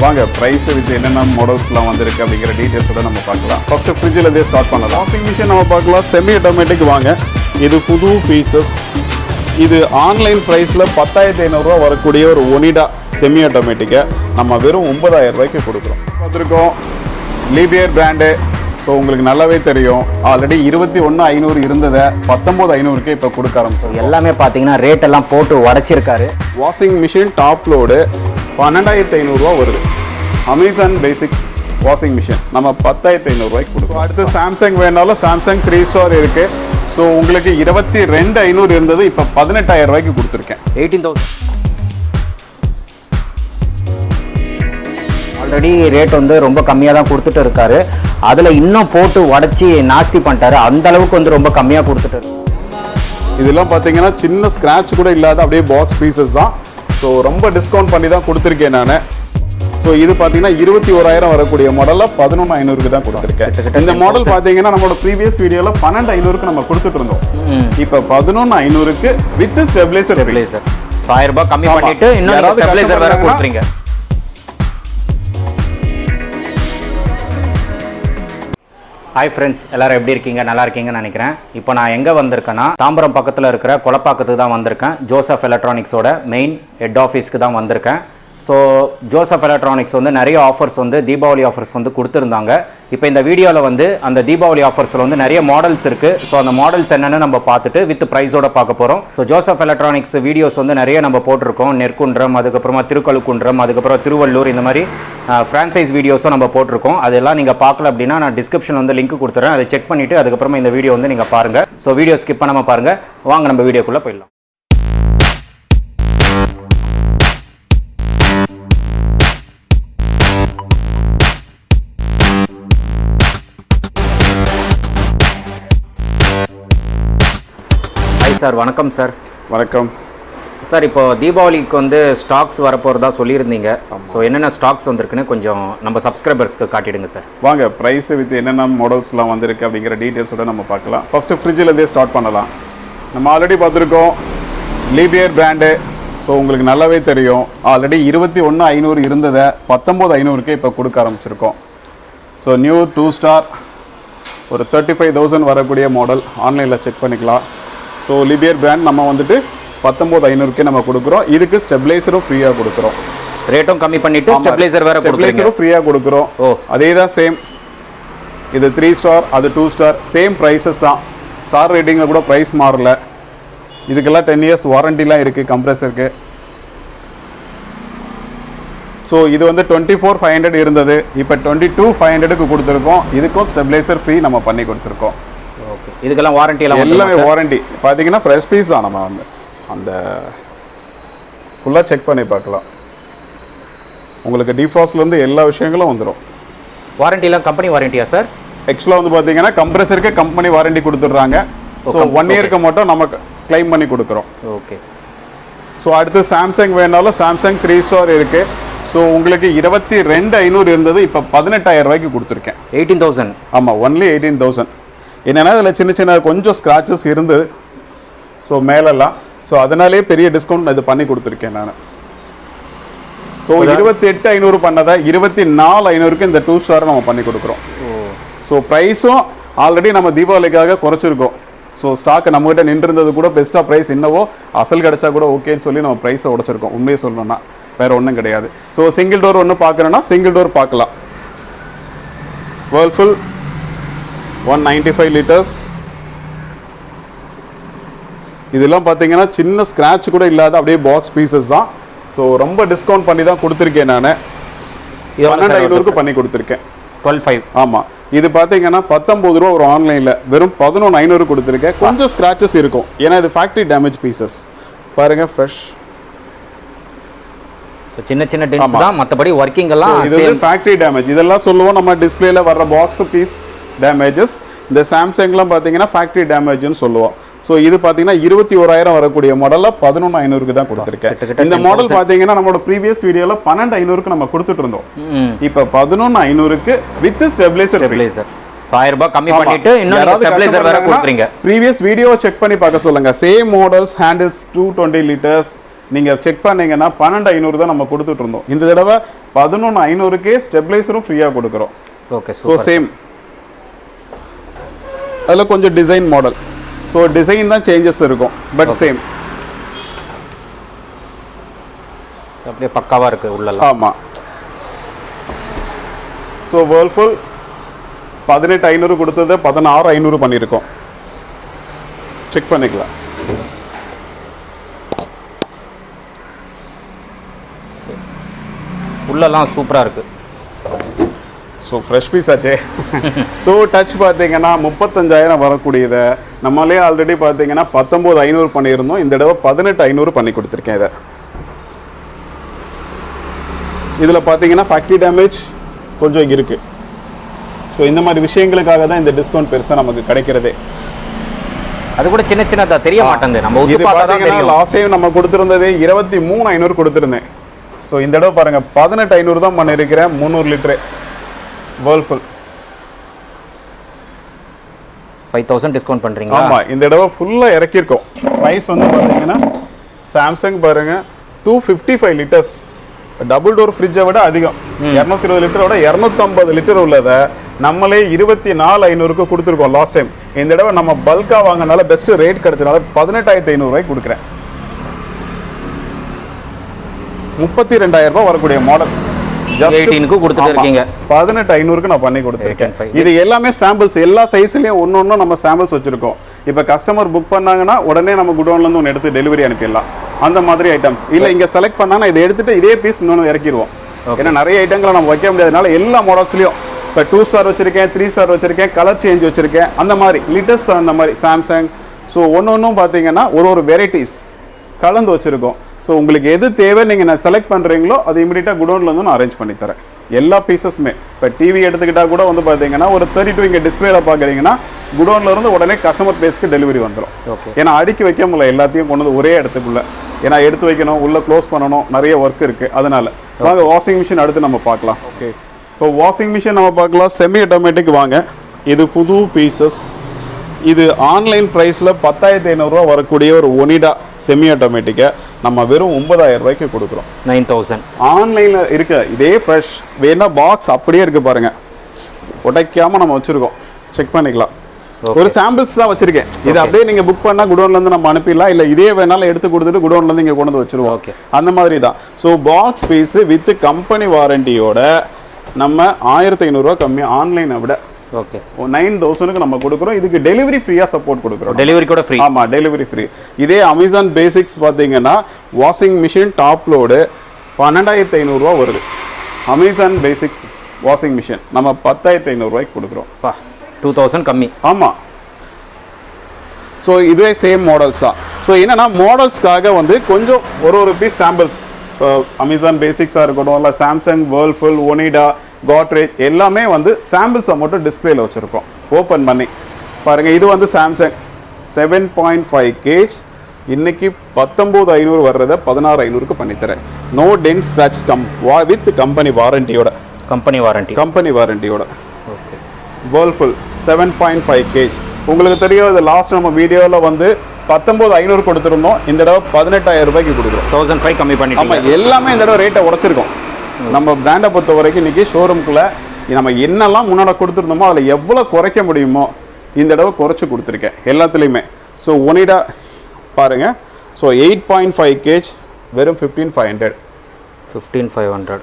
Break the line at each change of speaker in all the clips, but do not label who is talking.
வாங்க price with என்னென்ன மாடல்ஸ்லாம் வந்திருக்கு அப்படிங்கிற டீட்டெயில்ஸோட நம்ம பார்க்கலாம். ஃபர்ஸ்ட் ஃப்ரிட்ஜில் இருந்தே ஸ்டார்ட் பண்ணலாம். வாஷிங் மிஷின் நம்ம பார்க்கலாம். செமி ஆட்டோமேட்டிக் வாங்க. இது புது பீசஸ். இது ஆன்லைன் ப்ரைஸில் 10,500 வரக்கூடிய ஒரு ஒனிடா செமி ஆட்டோமேட்டிக்கை நம்ம வெறும் 9,000 ரூபாய்க்கு கொடுக்குறோம். பார்த்துருக்கோம் லீபியர் பிராண்டு. ஸோ உங்களுக்கு நல்லாவே தெரியும். ஆல்ரெடி 21,500 இருந்ததை 19,500க்கு இப்போ கொடுக்க ஆரம்பிச்சோம்.
எல்லாமே பார்த்தீங்கன்னா ரேட் எல்லாம் போட்டு உடச்சிருக்காரு.
வாஷிங் மிஷின் டாப் லோடு 12,500 ரூபா வருது. அமேசான் பேசிக்ஸ் வாஷிங் மிஷின் நம்ம 10,500 ரூபாய்க்கு கொடுக்கும். அடுத்து சாம்சங் வேணாலும் சாம்சங் 3 ஸ்டார் இருக்குது. ஸோ உங்களுக்கு 22,500 இருந்தது இப்போ 18,000 ரூபாய்க்கு கொடுத்துருக்கேன்.
18,000 ஆல்ரெடி ரேட் வந்து ரொம்ப கம்மியாக தான் கொடுத்துட்டு இருக்காரு. அதில் இன்னும் போட்டு உடச்சி நாஸ்தி பண்ணிட்டாரு. அந்த அளவுக்கு வந்து ரொம்ப கம்மியாக கொடுத்துட்டாரு.
இதெல்லாம் பார்த்தீங்கன்னா சின்ன ஸ்க்ராட்ச் கூட இல்லாத அப்படியே பாக்ஸ் பீசஸ் தான். ஸோ ரொம்ப டிஸ்கவுண்ட் பண்ணி தான் கொடுத்துருக்கேன் நான். ஸோ இது பார்த்தீங்கன்னா 21,000 வரக்கூடிய மாடலில் 11,500க்கு தான் கொடுத்துருக்கேன். இந்த மாடல் பார்த்தீங்கன்னா நம்மளோட ப்ரீவியஸ் வீடியோவில் 12,500க்கு நம்ம கொடுத்துட்டு இருந்தோம். இப்போ 11,500க்கு வித் ஸ்டெபிலைசர்.
ஸோ 1000 ரூபாய் கம்மி பண்ணிட்டு இன்னும் ஸ்டெபிலைசர் வேற கொடுத்துறீங்க. ஹாய் ஃப்ரெண்ட்ஸ், எல்லாரும் எப்படி இருக்கீங்க? நல்லா இருக்கீங்கன்னு நினைக்கிறேன். இப்போ நான் எங்கே வந்திருக்கேன்னா தாம்பரம் பக்கத்தில் இருக்கிற கொலப்பாக்கத்துக்கு தான் வந்திருக்கேன். ஜோசப் எலக்ட்ரானிக்ஸோட மெயின் ஹெட் ஆஃபீஸ்க்கு தான் வந்திருக்கேன். ஸோ ஜோசப் எலக்ட்ரானிக்ஸ் வந்து நிறைய ஆஃபர்ஸ் வந்து தீபாவளி ஆஃபர்ஸ் வந்து கொடுத்துருந்தாங்க. இப்போ இந்த வீடியோவில் வந்து அந்த தீபாவளி ஆஃபர்ஸில் வந்து நிறைய மாடல்ஸ் இருக்குது. ஸோ அந்த மாடல்ஸ் என்னென்னு நம்ம பார்த்துட்டு வித் ப்ரைஸோட பார்க்க போகிறோம். ஸோ ஜோசப் எலக்ட்ரானிக்ஸ் வீடியோஸ் வந்து நிறைய நம்ம போட்டிருக்கோம். நெற்குன்றம், அதுக்கப்புறமா திருக்கலுக்குன்றம், அதுக்கப்புறம் திருவள்ளூர், இந்த மாதிரி ஃப்ரான்சைஸ் வீடியோஸும் நம்ம போட்டிருக்கோம். அதெல்லாம் நீங்கள் பார்க்கல அப்படின்னா நான் டிஸ்கிரிப்ஷன் வந்து லிங்க் கொடுத்துறேன். அதை செக் பண்ணிவிட்டு அதுக்கப்புறமா இந்த வீடியோ வந்து நீங்கள் பாருங்கள். ஸோ வீடியோ ஸ்கிப் பண்ணாமல் பாருங்கள். வாங்க நம்ம வீடியோக்குள்ளே போயிடலாம். சார் வணக்கம் சார்.
வணக்கம்
சார். இப்போ தீபாவளிக்கு வந்து ஸ்டாக்ஸ் வரப்போகிறதா சொல்லியிருந்தீங்க. ஸோ என்னென்ன ஸ்டாக்ஸ் வந்திருக்குன்னு கொஞ்சம் நம்ம சப்ஸ்கிரைபர்ஸ்க்கு காட்டிடுங்க சார்.
வாங்க ப்ரைஸ் வித் என்னென்ன மாடல்ஸ்லாம் வந்திருக்கு அப்படிங்கிற டீட்டெயில்ஸோட நம்ம பார்க்கலாம். ஃபஸ்ட்டு ஃப்ரிட்ஜில் இருந்தே ஸ்டார்ட் பண்ணலாம். நம்ம ஆல்ரெடி பார்த்துருக்கோம் லீபியர் பிராண்டு. ஸோ உங்களுக்கு நல்லாவே தெரியும். ஆல்ரெடி 21,500 இருந்ததை 19,500க்கு இப்போ கொடுக்க ஆரம்பிச்சிருக்கோம். ஸோ நியூ 2 ஸ்டார் ஒரு 35,000 வரக்கூடிய மாடல் ஆன்லைனில் செக் பண்ணிக்கலாம். ஸோ லிபியர் பிராண்ட் நம்ம வந்துட்டு 19,500க்கே நம்ம கொடுக்குறோம். இதுக்கு ஸ்டெபிலைசரும் ஃப்ரீயாக கொடுக்குறோம்.
ரேட்டும் கம்மி பண்ணிட்டு ஸ்டெபிலைசர் வேற
ஸ்டெபிலைசரும் ஃப்ரீயாக கொடுக்குறோம். அதே தான் சேம். இது 3 ஸ்டார், அது 2 ஸ்டார், சேம் ப்ரைஸஸ் தான். ஸ்டார் ரேட்டிங்கில் கூட ப்ரைஸ் மாறல. இதுக்கெல்லாம் 10 இயர்ஸ் வாரண்டிலாம் இருக்குது கம்ப்ரெசருக்கு. ஸோ இது வந்து 24,500 இருந்தது, இப்போ 22,500க்கு கொடுத்துருக்கோம். இதுக்கும் ஸ்டெபிலைசர் ஃப்ரீ நம்ம பண்ணி கொடுத்துருக்கோம்.
ஓகே, இதுக்கெல்லாம் வாரண்டி எல்லாம்
எல்லாமே வாரண்டி. பார்த்தீங்கன்னா ஃப்ரெஷ் பீஸ் தான். நம்ம வந்து அந்த ஃபுல்லாக செக் பண்ணி பார்க்கலாம். உங்களுக்கு டிஃபாஸ்ட்லேருந்து எல்லா விஷயங்களும் வந்துடும்.
வாரண்டிலாம் கம்பெனி வாரண்டியா சார்?
ஆக்சுவலாக வந்து பார்த்தீங்கன்னா கம்ப்ரெசருக்கு கம்பெனி வாரண்டி கொடுத்துட்றாங்க. ஸோ 1 இயருக்கு மட்டும் நமக்கு கிளைம் பண்ணி கொடுக்குறோம்.
ஓகே.
ஸோ அடுத்து சாம்சங் வேணாலும் சாம்சங் 3 ஸ்டார் இருக்குது. ஸோ உங்களுக்கு 22,500 இருந்தது இப்போ 18,000 ரூபாய்க்கு கொடுத்துருக்கேன்.
18,000. ஆமாம்,
ஒன்லி 18,000. என்னென்னா இதில் சின்ன சின்ன கொஞ்சம் ஸ்க்ராச்சஸ் இருந்தது. ஸோ மேலெல்லாம். ஸோ அதனாலே பெரிய டிஸ்கவுண்ட் இது பண்ணி கொடுத்துருக்கேன் நான். ஸோ 28,500 பண்ணதை 24,500க்கு இந்த 2 ஸ்டார் நம்ம பண்ணி கொடுக்குறோம். ஸோ ப்ரைஸும் ஆல்ரெடி நம்ம தீபாவளிக்காக குறைச்சிருக்கோம். ஸோ ஸ்டாக்கு நம்மகிட்ட நின்றுருந்தது கூட பெஸ்ட்டாக ப்ரைஸ் இன்னவோ அசல் கிடச்சா கூட ஓகேன்னு சொல்லி நம்ம ப்ரைஸை உடச்சிருக்கோம். உண்மையை சொல்லணும்னா வேறு ஒன்றும் கிடையாது. ஸோ சிங்கிள் டோர் ஒன்று பார்க்குறோன்னா சிங்கிள் டோர் பார்க்கலாம். Whirlpool 195 litres. இதெல்லாம் பார்த்தீங்கன்னா சின்ன ஸ்க்ராட்ச் கூட இல்லாத அப்படியே பாக்ஸ் பீசஸ் தான். ஸோ ரொம்ப டிஸ்கவுண்ட் பண்ணி தான் கொடுத்துருக்கேன் நான். 12,500க்கு பண்ணி கொடுத்துருக்கேன்.
12,500.
ஆமாம். இது பார்த்தீங்கன்னா 19 ரூபா ஒரு ஆன்லைனில் வெறும் 11,500 கொடுத்துருக்கேன். கொஞ்சம் ஸ்க்ராச்சஸ் இருக்கும், ஏன்னா இது ஃபேக்ட்ரி டேமேஜ் பீசஸ். பாருங்கள் ஃப்ரெஷ்
சின்ன சின்ன டென்ஸ் தான், மற்றபடி ஒர்க்கிங் எல்லாம்
இது ஃபேக்ட்ரி டேமேஜ். இதெல்லாம் சொல்லுவோம் நம்ம டிஸ்பிளேல வர்ற பாக்ஸ் பீஸ் டேமேஜஸ். இந்த சாம்சங்லாம் பார்த்தீங்கன்னா ஃபேக்ட்ரி டேமேஜ்னு சொல்லுவோம். ஸோ இது பார்த்தீங்கன்னா 21,000 வரக்கூடிய மாடலில் 11,500க்கு தான் கொடுத்துருக்கேன். இந்த மாடல் பார்த்தீங்கன்னா நம்மளோட ப்ரீவியஸ் வீடியோவில் 12,500க்கு நம்ம கொடுத்துட்டு இருந்தோம். இப்போ 11,500க்கு வித் ஸ்டெபிலைசர்.
ஸோ 1000 ரூபாய் கம்மி பண்ணிட்டு இன்னும் ஸ்டெபிலைசர் வேற கொடுக்குறீங்க.
ப்ரீவியஸ் வீடியோவை செக் பண்ணி பார்க்க சொல்லுங்க. சேம் மாடல்ஸ், ஹேண்டில்ஸ் 220 லிட்டர்ஸ், நீங்கள் செக் பண்ணீங்கன்னா 12,500 தான் நம்ம கொடுத்துட்டு இருந்தோம். இந்த தடவை 11,500க்கே ஸ்டெபிளைசரும் ஃப்ரீயாக கொடுக்குறோம்.
ஓகே.
ஸோ சேம் அதில் கொஞ்சம் டிசைன் மாடல். ஸோ டிசைன் தான் சேஞ்சஸ் இருக்கும், பட் சேம்.
அப்படியே பக்காவாக இருக்குது உள்ளலாம்.
ஆமாம். ஸோ வேர்ல்ஃபுல் 18,500 கொடுத்தது 16,500 பண்ணியிருக்கோம். செக் பண்ணிக்கலாம்.
உள்ளலாம் சூப்பராக இருக்குது.
ஸோ ஃப்ரெஷ் பீஸ் ஆச்சே. ஸோ டச் பார்த்தீங்கன்னா 35,000 வரக்கூடியதை நம்மளே ஆல்ரெடி பார்த்தீங்கன்னா 19,500 பண்ணியிருந்தோம். இந்த தடவை 18,500 பண்ணி கொடுத்துருக்கேன். இதில் பார்த்தீங்கன்னா ஃபேக்ட்ரி டேமேஜ் கொஞ்சம் இருக்குது. ஸோ இந்த மாதிரி விஷயங்களுக்காக தான் இந்த டிஸ்கவுண்ட் பெருசாக நமக்கு கிடைக்கிறதே.
அது கூட சின்ன சின்னதாக தெரிய மாட்டேங்குது. நம்ம
இது பார்த்தீங்கன்னா லாஸ்ட் டைம் நம்ம கொடுத்துருந்ததே 23,500 கொடுத்துருந்தேன். ஸோ இந்த தடவை பாருங்கள் 18,500 தான் பண்ணியிருக்கிறேன். 300 லிட்டரு வேர்ல்ஃபுல்
5,000 டிஸ்கவுண்ட் பண்ணுறீங்க.
ஆமாம், இந்த தடவை ஃபுல்லாக இறக்கியிருக்கோம். ப்ரைஸ் வந்து பார்த்தீங்கன்னா சாம்சங் பாருங்கள் 255 லிட்டர்ஸ், டபுள் டோர் ஃப்ரிட்ஜை விட அதிகம். 220 லிட்டரோட 250 லிட்டர் உள்ளதை நம்மளே 24,500க்கு கொடுத்துருக்கோம் லாஸ்ட் டைம். இந்த தடவை நம்ம பல்காக வாங்கினால பெஸ்ட் ரேட் கிடைச்சனால 18,500 கொடுக்குறேன். 32,000 ரூபாய் வரக்கூடிய மாடல்.
ஜஸ்ட் 18க்கு கொடுத்துட்டு இருக்கீங்க.
18,500க்கு நான் பண்ணி கொடுத்துருக்கேன். இது எல்லாமே சாம்பிள்ஸ், எல்லா சைஸ்லயும் ஒன்னொன்னும் நம்ம சாம்பிள்ஸ் வச்சிருக்கோம். இப்போ கஸ்டமர் புக் பண்ணாங்கன்னா உடனே நம்ம குடோன்ல இருந்து ஒன்று எடுத்து டெலிவரி அனுப்பிடலாம். அந்த மாதிரி ஐட்டம்ஸ் இல்லை இங்கே செலக்ட் பண்ணாங்கன்னா இதை எடுத்துட்டு இதே பீஸ் இன்னொன்று இறக்கிடுவோம். ஏன்னா நிறைய ஐட்டங்களை நம்ம வைக்க முடியாதனால எல்லா மாடல்ஸ்லையும் இப்போ 2 ஸ்டார் வச்சிருக்கேன், 3 ஸ்டார் வச்சிருக்கேன், கலர் சேஞ்ச் வச்சிருக்கேன். அந்த மாதிரி லிட்டர்ஸ் அந்த மாதிரி சாம்சங். ஸோ ஒன்னொன்னும் பார்த்தீங்கன்னா ஒரு வெரைட்டிஸ் கலந்து வச்சிருக்கோம். ஸோ உங்களுக்கு எது தேவை நீங்கள் நான் செலக்ட் பண்ணுறீங்களோ அது இமீடியட்டாக குடோன்லேருந்து நான் அரேஞ்ச் பண்ணி தரேன். எல்லா பீசஸுமே இப்போ டிவி எடுத்துக்கிட்டால் கூட வந்து பார்த்தீங்கன்னா ஒரு 32 இங்கே டிஸ்பிளேல பார்க்குறீங்கன்னா குடோன்லேருந்து உடனே கஸ்டமர் பேஸ்க்கு டெலிவரி வந்துடும். ஏன்னா அடுக்கி வைக்க முடியல, எல்லாத்தையும் கொண்டு வந்து ஒரே இடத்துக்குள்ள. ஏன்னா எடுத்து வைக்கணும், உள்ளே க்ளோஸ் பண்ணணும், நிறைய ஒர்க் இருக்குது. அதனால வாங்க வாஷிங் மிஷின் அடுத்து நம்ம பார்க்கலாம். ஓகே, இப்போ வாஷிங் மிஷின் நம்ம பார்க்கலாம். செமி ஆட்டோமேட்டிக் வாங்க. இது புது பீசஸ். இது ஆன்லைன் ப்ரைஸில் 10,500 ரூபா வரக்கூடிய ஒரு ஒனிடா செமி ஆட்டோமேட்டிக்கை நம்ம வெறும் 9,000 ரூபாய்க்கு கொடுக்குறோம்.
9,000
ஆன்லைனில் இருக்க இதே ஃப்ரெஷ் வேணா பாக்ஸ் அப்படியே இருக்குது பாருங்கள், உடைக்காமல் நம்ம வச்சுருக்கோம். செக் பண்ணிக்கலாம். ஒரு சாம்பிள்ஸ் தான் வச்சுருக்கேன். இது அப்படியே நீங்கள் புக் பண்ணால் குடோன்லேருந்து நம்ம அனுப்பிடலாம். இல்லை இதே வேணாலும் எடுத்து கொடுத்துட்டு குடோன்லேருந்து இங்கே கொண்டு வந்து வச்சுருவோம்.
ஓகே,
அந்த மாதிரி தான். So box piece with company வாரண்டியோட நம்ம 1,500 ரூபா கம்மி ஆன்லைனை விட.
ஓகே,
9,000க்கு நம்ம கொடுக்குறோம். இதுக்கு டெலிவரி ஃப்ரீயாக சப்போர்ட் கொடுக்குறோம்.
டெலிவரி கூட ஃப்ரீ.
ஆமாம், டெலிவரி ஃப்ரீ. இதே அமேசான் பேசிக்ஸ் பார்த்தீங்கன்னா வாஷிங் மிஷின் டாப் லோடு 12,500 ரூபா வருது. அமேசான் பேசிக்ஸ் வாஷிங் மிஷின் நம்ம 10,500 ரூபாய்க்கு கொடுக்குறோம்.
2,000 கம்மி.
ஆமாம். ஸோ இதுவே சேம் மாடல்ஸ் தான். ஸோ என்னென்னா மாடல்ஸ்க்காக வந்து கொஞ்சம் ஒரு பீஸ் சாம்பிள்ஸ், இப்போ அமேசான் பேசிக்ஸாக இருக்கட்டும், இல்லை சாம்சங், வேர்ல்ஃபுல், ஒனிடா, காட்ரேஜ் எல்லாமே வந்து சாம்பிள்ஸை மட்டும் டிஸ்பிளேல வச்சுருக்கோம். ஓப்பன் பண்ணி பாருங்கள். இது வந்து சாம்சங் 7.5 கேஜ். இன்னைக்கு 19,500 வர்றதை 16,500க்கு பண்ணித்தரேன். No dent scratch with company வாரண்டியோட. கம்பெனி வாரண்டியோட.
ஓகே,
வேர்ல்ஃபுல் 7.5 கேஜ். உங்களுக்கு தெரியும், இது லாஸ்ட் நம்ம வீடியோவில் வந்து 19,500 கொடுத்துருந்தோம். இந்த தடவை 18,000 ரூபாய்க்கு கொடுக்குறோம்.
1,500 கம்மி பண்ணி.
ஆமாம், எல்லாமே இந்த தடவை ரேட்டை உடச்சிருக்கோம். நம்ம பிராண்டை பொறுத்த வரைக்கும் இன்றைக்கி ஷோரூம்குள்ளே நம்ம என்னெல்லாம் முன்னாடி கொடுத்துருந்தோமோ அதில் எவ்வளோ குறைக்க முடியுமோ இந்த தடவை குறைச்சி கொடுத்துருக்கேன் எல்லாத்துலேயுமே. ஸோ ஒனிடா பாருங்கள். ஸோ 8.5 கேஜ் வெறும் 15,500.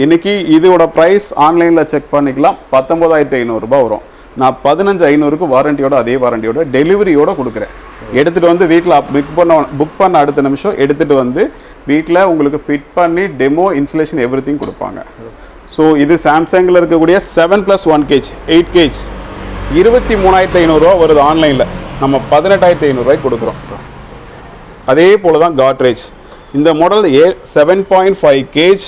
இன்றைக்கி இதோட ப்ரைஸ் ஆன்லைனில் செக் பண்ணிக்கலாம். 19,500 ரூபாய் வரும். நான் 15,500க்கு வாரண்டியோட, அதே வாரண்டியோட டெலிவரியோடு கொடுக்குறேன். எடுத்துகிட்டு வந்து வீட்டில் புக் பண்ண அடுத்த நிமிஷம் எடுத்துகிட்டு வந்து வீட்டில் உங்களுக்கு ஃபிட் பண்ணி டெமோ, இன்ஸ்டலேஷன் எவ்ரிதிங் கொடுப்பாங்க. ஸோ இது சாம்சங்கில் இருக்கக்கூடிய 7+1 கேஜ் 8 கேஜ் 23,500 ரூபா வருது. ஆன்லைனில் நம்ம 18,500 ரூபாய்க்கு கொடுக்குறோம். அதே போல் தான் காட்ரேஜ். இந்த மாடல் 7.5 கேஜ்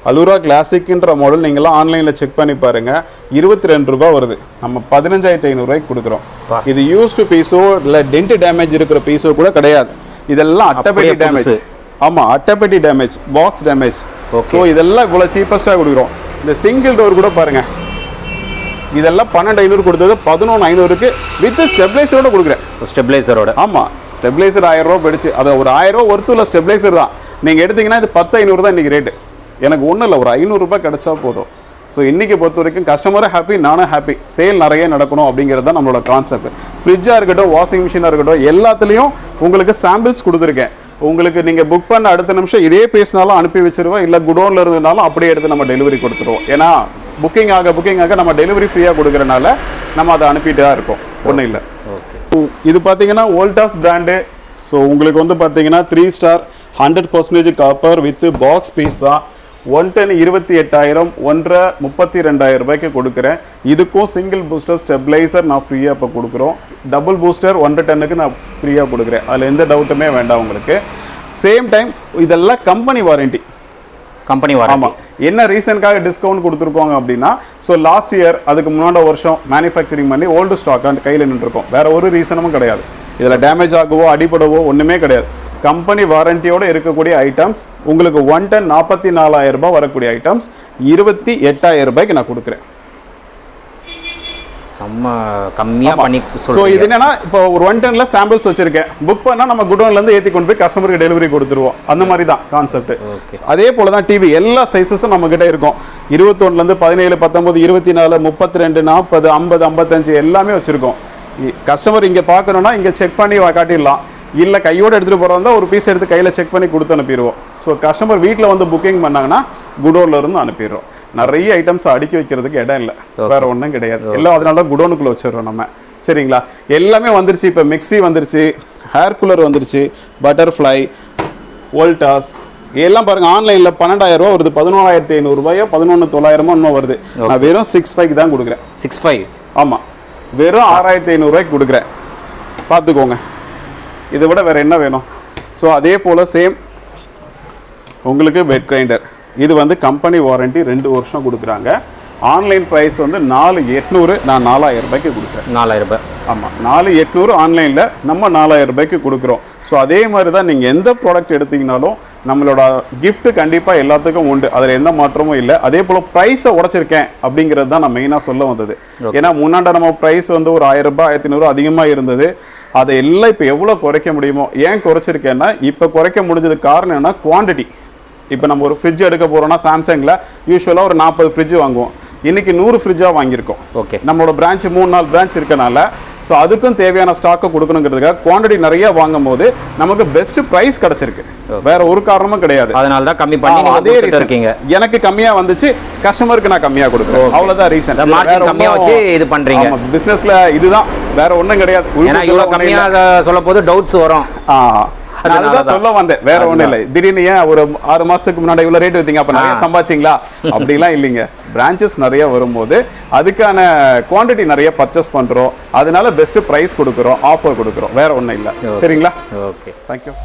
அலூரா கிளாசிக்ன்ற மாடல் நீங்களாம் ஆன்லைனில் செக் பண்ணி பாருங்கள், 22 ரூபா வருது. நம்ம 15,500 ரூபாய்க்கு கொடுக்குறோம். இது யூஸ்டு பீஸோ இல்லை டென்ட் டேமேஜ் இருக்கிற பீஸோ கூட கிடையாது. இதெல்லாம் அட்டைப்பெட்டி டேமேஜ். ஆமாம், அட்டைப்பெட்டி டேமேஜ், பாக்ஸ் டேமேஜ். ஸோ இதெல்லாம் இவ்வளோ சீப்பஸ்ட்டாக கொடுக்குறோம். இந்த சிங்கிள் டோர் கூட பாருங்கள், இதெல்லாம் 12,500 கொடுத்தது 11,500க்கு வித் ஸ்டெபிளைசரோட கொடுக்குறேன்.
ஸ்டெபிளைசரோட?
ஆமாம், ஸ்டெபிளைசர் 1000 ரூபா போயிடுச்சு. அது ஒரு 1000 ரூபா ஒருத்துள்ள ஸ்டெபிளைசர் தான். நீங்கள் எடுத்தீங்கன்னா இது 10,500 தான் இன்றைக்கி ரேட்டு. எனக்கு ஒன்றும் இல்லை, ஒரு 500 ரூபாய் கிடச்சா போதும். ஸோ இன்றைக்கி பொறுத்த வரைக்கும் கஸ்டமரும் ஹாப்பி, நானும் ஹாப்பி. சேல் நிறைய நடக்கணும் அப்படிங்கிறது தான் நம்மளோட கான்செப்ட். ஃப்ரிட்ஜாக இருக்கட்டும், வாஷிங் மிஷினாக இருக்கட்டும், எல்லாத்துலேயும் உங்களுக்கு சாம்பிள்ஸ் கொடுத்துருக்கேன். உங்களுக்கு நீங்கள் புக் பண்ண அடுத்த நிமிஷம் இதே பேசினாலும் அனுப்பி வச்சிருவோம், இல்லை குடோனில் இருந்ததுனாலும் அப்படியே எடுத்து நம்ம டெலிவரி கொடுத்துருவோம். ஏன்னா புக்கிங் ஆக நம்ம டெலிவரி ஃப்ரீயாக கொடுக்குறனால நம்ம அதை அனுப்பிட்டு தான் இருக்கோம். ஒன்றும் இல்லை.
ஓகே,
இது பார்த்தீங்கன்னா வோல்டாஸ் பிராண்டு. ஸோ உங்களுக்கு வந்து பார்த்தீங்கன்னா 3 star 100% copper with box piece தான். 110 28,000, 1 32,000 ரூபாய்க்கு கொடுக்குறேன். இதுக்கும் சிங்கிள் பூஸ்டர் ஸ்டெபிளைசர் நான் ஃப்ரீயாக இப்போ கொடுக்குறோம். டபுள் பூஸ்டர் 110க்கு நான் ஃப்ரீயாக கொடுக்குறேன். அதில் எந்த டவுட்டுமே வேண்டாம் உங்களுக்கு. சேம் டைம் இதெல்லாம் கம்பெனி வாரண்டி. ஆமாம், என்ன ரீசனுக்காக டிஸ்கவுண்ட் கொடுத்துருக்கோங்க அப்படின்னா, ஸோ லாஸ்ட் இயர் அதுக்கு முன்னாடி வருஷம் மேனுஃபேக்சரிங் பண்ணி ஓல்டு ஸ்டாக் கையில் நின்றுருக்கோம். வேற ஒரு ரீசனும் கிடையாது. இதில் டேமேஜ் ஆகவோ அடிபடவோ ஒன்றுமே கிடையாது. கம்பெனி வாரண்டியோடு இருக்கக்கூடிய ஐட்டம்ஸ் உங்களுக்கு 110 44,000 ரூபாய் வரக்கூடிய ஐட்டம்ஸ் 28,000 ரூபாய்க்கு நான் கொடுக்குறேன்.
செம்ம கம்மியாக பண்ணி.
ஸோ இது என்னன்னா, இப்போ ஒரு 110ல சாம்பிள்ஸ் வச்சிருக்கேன். புக் பண்ணால் நம்ம குடோன்லேருந்து ஏற்றி கொண்டு போய் கஸ்டமருக்கு டெலிவரி கொடுத்துருவோம். அந்த மாதிரி தான் கான்செப்ட். அதே போல தான் டிவி எல்லா சைஸஸும் நம்ம கிட்ட இருக்கும். 21லேருந்து 17, 19, 24, 32, 40, 50, 55 எல்லாமே வச்சிருக்கோம். கஸ்டமர் இங்கே பார்க்கணுன்னா இங்கே செக் பண்ணி காட்டிடலாம். இல்லை கையோடு எடுத்துகிட்டு போகிறதா ஒரு பீஸ் எடுத்து கையில் செக் பண்ணி கொடுத்து அனுப்பிடுவோம். ஸோ கஸ்டமர் வீட்டில் வந்து புக்கிங் பண்ணாங்கன்னா குடோனில் இருந்து அனுப்பிடுறோம். நிறைய ஐட்டம்ஸ் அடுக்கி வைக்கிறதுக்கு இடம் இல்லை, வேறு ஒன்றும் கிடையாது. எல்லாம் அதனால தான் குடோனுக்குள்ளே வச்சிடுறோம் நம்ம. சரிங்களா? எல்லாமே வந்துருச்சு. இப்போ மிக்ஸி வந்துருச்சு, ஹேர் கூலர் வந்துருச்சு, பட்டர்ஃப்ளை, வோல்டாஸ் எல்லாம் பாருங்கள். ஆன்லைனில் 12,000 ரூபா வருது, 14,500 ரூபாயோ 11,900 இன்னும் வருது. நான் வெறும் 6,500 தான் கொடுக்குறேன்.
6,500?
ஆமாம், வெறும் 6,500 ரூபாய்க்கு கொடுக்குறேன். பார்த்துக்கோங்க, இதை விட வேறு என்ன வேணும்? ஸோ அதே போல் சேம் உங்களுக்கு பெட் கிரைண்டர். இது வந்து கம்பெனி வாரண்டி 2 வருஷம் கொடுக்குறாங்க. ஆன்லைன் ப்ரைஸ் வந்து 4,800, நான் 4,000 ரூபாய்க்கு கொடுக்குறேன்.
4,000 ரூபாய்?
ஆமாம், 4,800 ஆன்லைனில், நம்ம 4,000 ரூபாய்க்கு கொடுக்குறோம். ஸோ அதே மாதிரி தான் நீங்கள் எந்த ப்ராடக்ட் எடுத்தீங்கனாலும் நம்மளோட கிஃப்ட் கண்டிப்பாக எல்லாத்துக்கும் உண்டு, அதில் எந்த மாற்றமும் இல்லை. அதே போல் ப்ரைஸை உடச்சிருக்கேன் அப்படிங்கிறது தான் நான் மெயினாக சொல்ல வந்தது. ஏன்னா முன்னாடி நம்ம ப்ரைஸ் வந்து ஒரு 1,000 ரூபாய் 1,500 அதிகமாக இருந்தது. அதை எல்லாம் இப்போ எவ்வளோ குறைக்க முடியுமோ. ஏன் குறைச்சிருக்கேன்னா, இப்போ குறைக்க முடிஞ்சது காரணம் என்ன, குவான்டிட்டி. இப்போ நம்ம ஒரு ஃப்ரிட்ஜ் எடுக்க போகிறோம்னா சாம்சங்கில் யூஸ்வலாக ஒரு 40 ஃப்ரிட்ஜ் வாங்குவோம். இன்றைக்கி 100 ஃப்ரிட்ஜாக வாங்கியிருக்கோம்.
ஓகே,
நம்மளோட பிரான்ச் 3-4 பிரான்ச் இருக்கனால ஸோ அதுக்கும் தேவையான ஸ்டாக்கை கொடுக்கணுங்கிறதுக்காக குவான்டிட்டி நிறைய வாங்கும் போது நமக்கு பெஸ்ட் ப்ரைஸ் கிடச்சிருக்கு. வேற ஒரு காரணமும் கிடையாது.
அதனால தான் கம்மி பண்ணி
அதே ரீசன். எனக்கு கம்மியாக வந்துச்சு, கஸ்டமருக்கு நான் கம்மியாக கொடுக்குறேன். அவ்வளோதான் ரீசன்.
கம்மியாக வச்சு இது பண்ணுறீங்க
பிஸ்னஸில். இதுதான், வேற ஒன்றும் கிடையாது.
இவ்வளோ கம்மியாக சொல்ல போது டவுட்ஸ் வரும்.
அதுதான் சொல்ல வந்தேன், வேற ஒன்றும் இல்லை. திடீர்னு ஏன் ஒரு 6 மாசத்துக்கு முன்னாடி இவ்வளோ ரேட் வைத்தீங்க, அப்போ நிறைய சம்பாதிச்சிங்களா? அப்படிலாம் இல்லைங்க. பிரான்ச்சஸ் நிறைய வரும்போது அதுக்கான குவான்டிட்டி நிறைய பர்ச்சேஸ் பண்ணுறோம், அதனால பெஸ்ட் ப்ரைஸ் கொடுக்குறோம், ஆஃபர் கொடுக்குறோம், வேற ஒன்றும் இல்லை. சரிங்களா?
Okay,
thank you.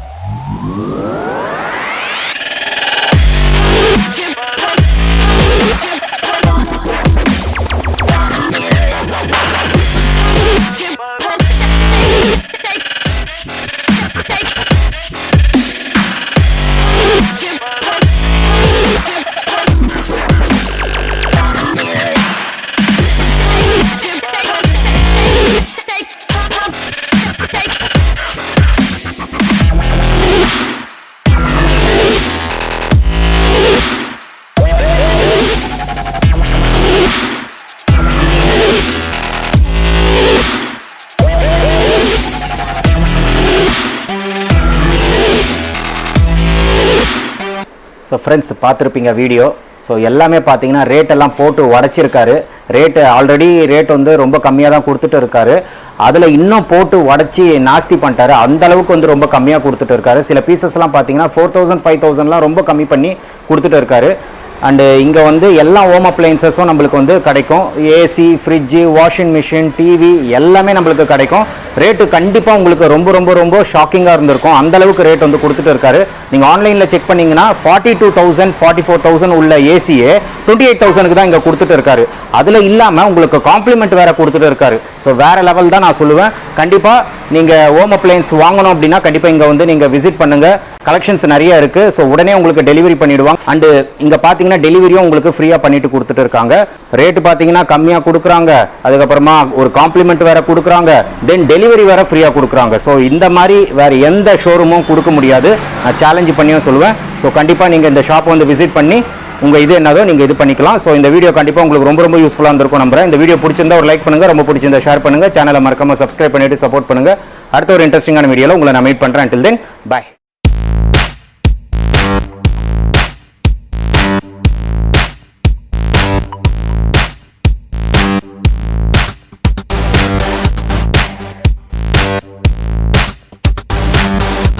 ஸோ ஃப்ரெண்ட்ஸ், பார்த்துருப்பீங்க வீடியோ. ஸோ எல்லாமே பார்த்தீங்கன்னா ரேட்டெல்லாம் போட்டு உடச்சிருக்காரு. ஆல்ரெடி ரேட் வந்து ரொம்ப கம்மியாக தான் கொடுத்துட்டு இருக்காரு. அதில் இன்னும் போட்டு உடச்சி நாஸ்தி பண்ணிட்டாரு. அந்த அளவுக்கு வந்து ரொம்ப கம்மியாக கொடுத்துட்டு இருக்காரு. சில பீசஸ்லாம் பார்த்தீங்கன்னா 4,000 5,000லாம் ரொம்ப கம்மி பண்ணி கொடுத்துட்டு இருக்காரு. அண்டு இங்கே வந்து எல்லா ஹோம் அப்ளையன்சஸும் நம்மளுக்கு வந்து கிடைக்கும். AC, fridge, washing machine, TV எல்லாமே நம்மளுக்கு கிடைக்கும். ரேட்டு கண்டிப்பாக உங்களுக்கு ரொம்ப ரொம்ப ரொம்ப ஷாக்கிங்காக இருந்திருக்கும். அந்தளவுக்கு ரேட் வந்து கொடுத்துட்டு இருக்காரு. நீங்கள் ஆன்லைனில் செக் பண்ணிங்கன்னா 42,000 44,000 உள்ள ஏசியே 28,000க்கு தான் இங்கே கொடுத்துட்டு இருக்காரு. அதில் இல்லாமல் உங்களுக்கு காம்ப்ளிமெண்ட் வேறு கொடுத்துட்டு இருக்காரு. ஸோ வேறு லெவல் தான் நான் சொல்லுவேன். கண்டிப்பாக நீங்கள் ஹோம் அப்ளையன்ஸ் வாங்கணும் அப்படின்னா கண்டிப்பாக இங்கே வந்து நீங்கள் விசிட் பண்ணுங்கள். கலெக்ஷன்ஸ் நிறைய இருக்கு. ஸோ உடனே உங்களுக்கு டெலிவரி பண்ணிடுவாங்க. அண்ட் இங்க பாத்தீங்கன்னா டெலிவரியும் உங்களுக்கு ஃப்ரீயா பண்ணிட்டு கொடுத்துட்டு இருக்காங்க. ரேட் பாத்தீங்கன்னா கம்மியா கொடுக்குறாங்க, அதுக்கப்புறமா ஒரு காம்ப்ளிமெண்ட் வேற கொடுக்குறாங்க, தென் டெலிவரி வேற ஃப்ரீயா கொடுக்குறாங்க. ஸோ இந்த மாதிரி வேற எந்த ஷோரூமும் கொடுக்க முடியாது, நான் சேலஞ்ச் பண்ணியும் சொல்லுவேன். ஸோ கண்டிப்பா நீங்க இந்த ஷாப் வந்து விசிட் பண்ணி உங்க இது என்னதோ நீங்க இது பண்ணிக்கலாம். ஸோ இந்த வீடியோ கண்டிப்பா உங்களுக்கு ரொம்ப ரொம்ப யூஸ்ஃபுல்லா இருந்திருக்கும் நம்புறேன். இந்த வீடியோ பிடிச்சிருந்தா ஒரு லைக் பண்ணுங்க, ரொம்ப பிடிச்சிருந்தா ஷேர் பண்ணுங்க, சேனலை மறக்காம சப்ஸ்கிரைப் பண்ணிட்டு சப்போர்ட் பண்ணுங்க. அடுத்த ஒரு இன்ட்ரெஸ்டிங்கான வீடியோல உங்களை நான் மீட் பண்றேன். until then bye.